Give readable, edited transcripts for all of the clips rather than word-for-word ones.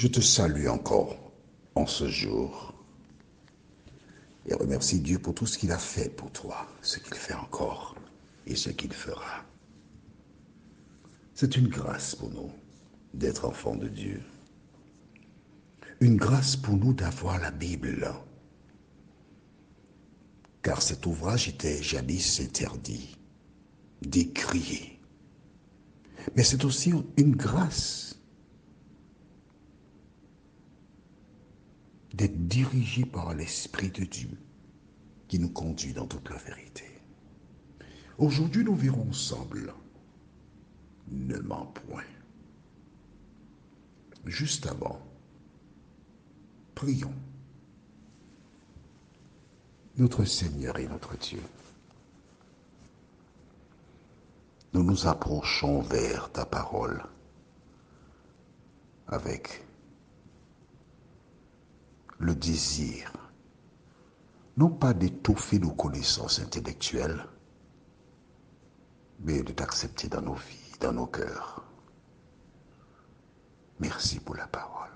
Je te salue encore en ce jour et remercie Dieu pour tout ce qu'il a fait pour toi, ce qu'il fait encore et ce qu'il fera. C'est une grâce pour nous d'être enfants de Dieu. Une grâce pour nous d'avoir la Bible, car cet ouvrage était jadis interdit, décrié. Mais c'est aussi une grâce d'être dirigé par l'Esprit de Dieu qui nous conduit dans toute la vérité. Aujourd'hui, nous verrons ensemble Ne mens point. Juste avant, prions. Notre Seigneur et notre Dieu, nous nous approchons vers ta parole avec le désir, non pas d'étoffer nos connaissances intellectuelles, mais de t'accepter dans nos vies, dans nos cœurs. Merci pour la parole.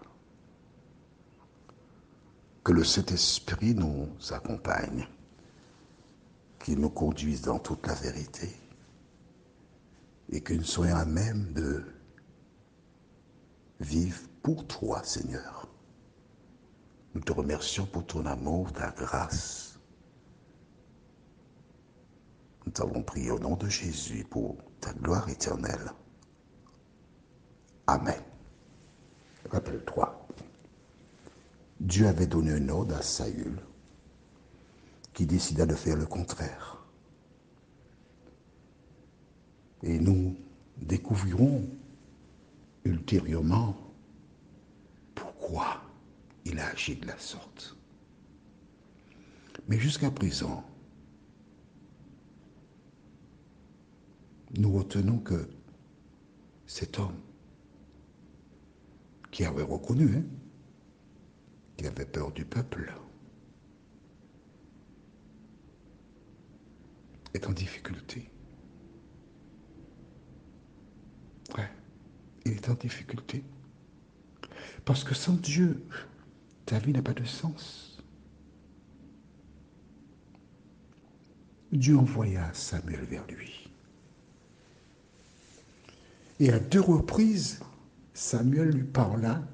Que le Saint-Esprit nous accompagne, qu'il nous conduise dans toute la vérité et que nous soyons à même de vivre pour toi, Seigneur. Nous te remercions pour ton amour, ta grâce. Nous t'avons prié au nom de Jésus pour ta gloire éternelle. Amen. Rappelle-toi, Dieu avait donné un ordre à Saül qui décida de faire le contraire. Et nous découvrirons ultérieurement pourquoi il a agi de la sorte. Mais jusqu'à présent, nous retenons que cet homme qui avait reconnu, qui avait peur du peuple, est en difficulté. Ouais, il est en difficulté. Parce que sans Dieu, ta vie n'a pas de sens. Dieu envoya Samuel vers lui. Et à 2 reprises, Samuel lui parla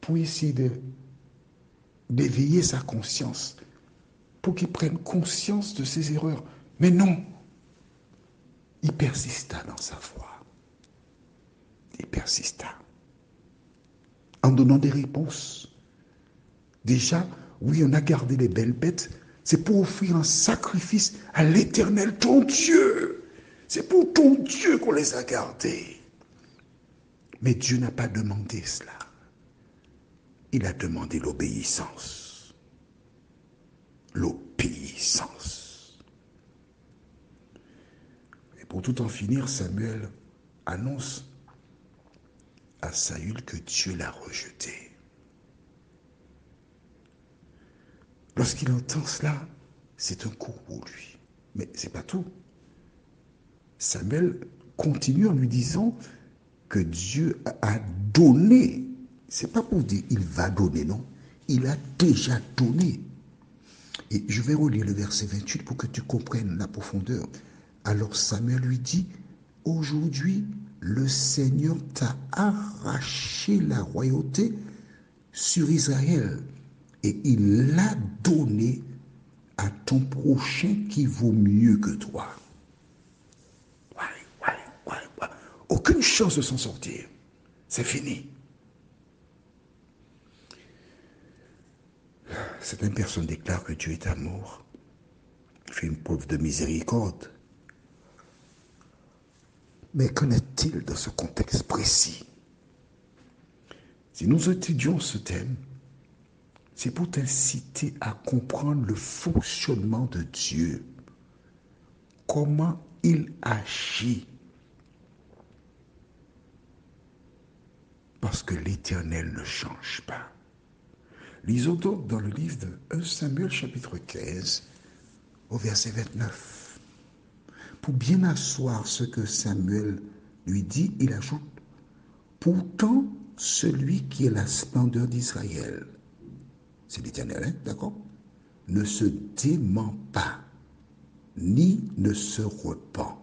pour essayer d'éveiller sa conscience, pour qu'il prenne conscience de ses erreurs. Mais non, il persista dans sa foi. Il persista. En donnant des réponses. Déjà, oui, on a gardé les belles bêtes, c'est pour offrir un sacrifice à l'Éternel, ton Dieu. C'est pour ton Dieu qu'on les a gardés. Mais Dieu n'a pas demandé cela. Il a demandé l'obéissance. L'obéissance. Et pour tout en finir, Samuel annonce à Saül que Dieu l'a rejeté. Lorsqu'il entend cela, c'est un coup pour lui. Mais ce n'est pas tout. Samuel continue en lui disant que Dieu a donné. Ce n'est pas pour dire il va donner, non. Il a déjà donné. Et je vais relire le verset 28 pour que tu comprennes la profondeur. Alors Samuel lui dit, aujourd'hui, le Seigneur t'a arraché la royauté sur Israël et il l'a donné à ton prochain qui vaut mieux que toi. Ouais. Aucune chance de s'en sortir. C'est fini. Certaines personnes déclarent que Dieu est amour, fait une preuve de miséricorde. Mais qu'en est-il dans ce contexte précis? Si nous étudions ce thème, c'est pour t'inciter à comprendre le fonctionnement de Dieu, comment il agit. Parce que l'Éternel ne change pas. Lisons donc dans le livre de 1 Samuel chapitre 15 au verset 29. Pour bien asseoir ce que Samuel lui dit, il ajoute « Pourtant, celui qui est la splendeur d'Israël, c'est l'Éternel, hein, d'accord, ne se dément pas, ni ne se repent.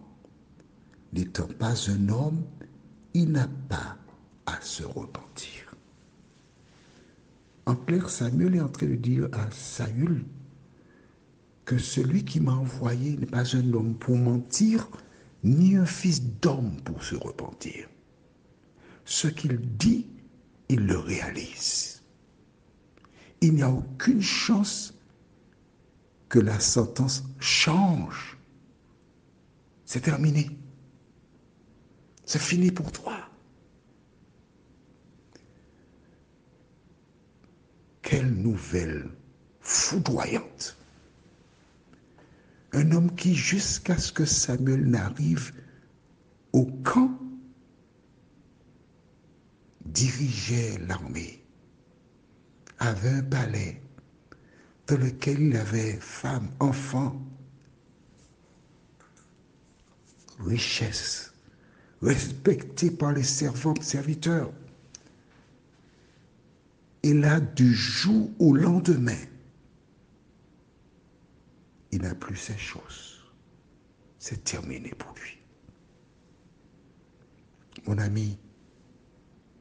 N'étant pas un homme, il n'a pas à se repentir. En clair, Samuel est en train de dire à Saül que celui qui m'a envoyé n'est pas un homme pour mentir, ni un fils d'homme pour se repentir. Ce qu'il dit, il le réalise. Il n'y a aucune chance que la sentence change. C'est terminé. C'est fini pour toi. Quelle nouvelle foudroyante. Un homme qui, jusqu'à ce que Samuel n'arrive au camp, dirigeait l'armée, avait un palais dans lequel il avait femmes, enfants, richesse, respecté par les servants, serviteurs. Et là, du jour au lendemain, il n'a plus ces choses. C'est terminé pour lui. Mon ami,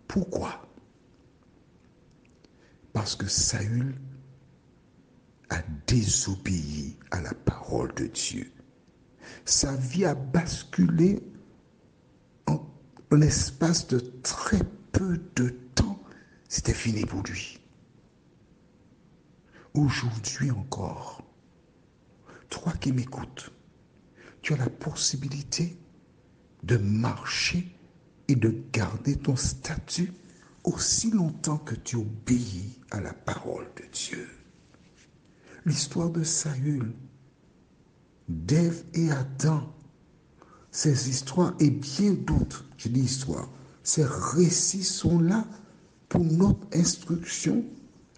pourquoi? Parce que Saül a désobéi à la parole de Dieu. Sa vie a basculé en l'espace de très peu de temps. C'était fini pour lui. Aujourd'hui encore, toi qui m'écoutes, tu as la possibilité de marcher et de garder ton statut aussi longtemps que tu obéis à la parole de Dieu. L'histoire de Saül, d'Ève et Adam, ces histoires et bien d'autres, je dis histoire, ces récits sont là pour notre instruction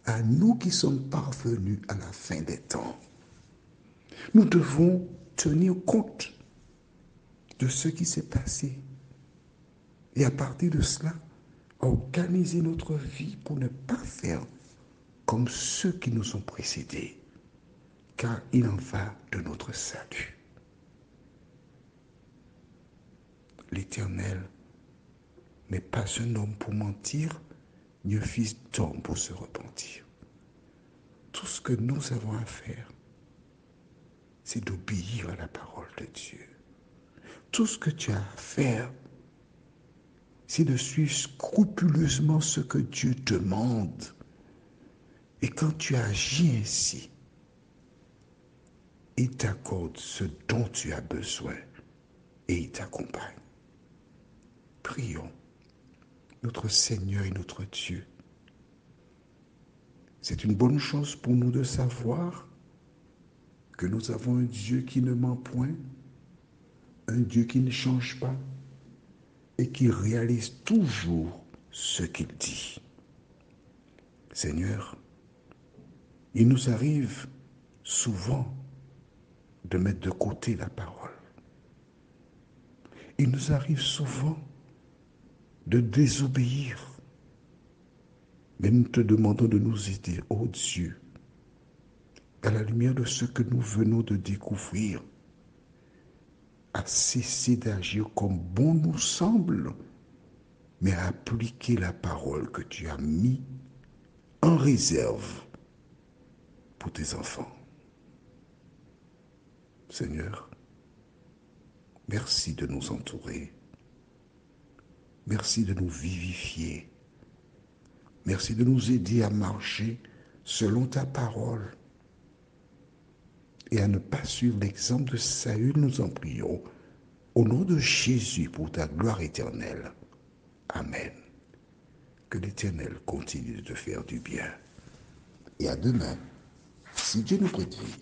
à nous qui sommes parvenus à la fin des temps. Nous devons tenir compte de ce qui s'est passé et à partir de cela, organiser notre vie pour ne pas faire comme ceux qui nous ont précédés, car il en va de notre salut. L'Éternel n'est pas un homme pour mentir, ni un fils d'homme pour se repentir. Tout ce que nous avons à faire, c'est d'obéir à la parole de Dieu. Tout ce que tu as à faire, c'est de suivre scrupuleusement ce que Dieu demande. Et quand tu agis ainsi, il t'accorde ce dont tu as besoin et il t'accompagne. Prions, notre Seigneur et notre Dieu. C'est une bonne chose pour nous de savoir que nous avons un Dieu qui ne ment point, un Dieu qui ne change pas et qui réalise toujours ce qu'il dit. Seigneur, il nous arrive souvent de mettre de côté la parole. Il nous arrive souvent de désobéir. Mais nous te demandons de nous aider, ô Dieu, à la lumière de ce que nous venons de découvrir, à cesser d'agir comme bon nous semble, mais à appliquer la parole que tu as mis en réserve pour tes enfants. Seigneur, merci de nous entourer. Merci de nous vivifier. Merci de nous aider à marcher selon ta parole et à ne pas suivre l'exemple de Saül, nous en prions. Au nom de Jésus, pour ta gloire éternelle. Amen. Que l'Éternel continue de te faire du bien. Et à demain, si Dieu nous prête vie.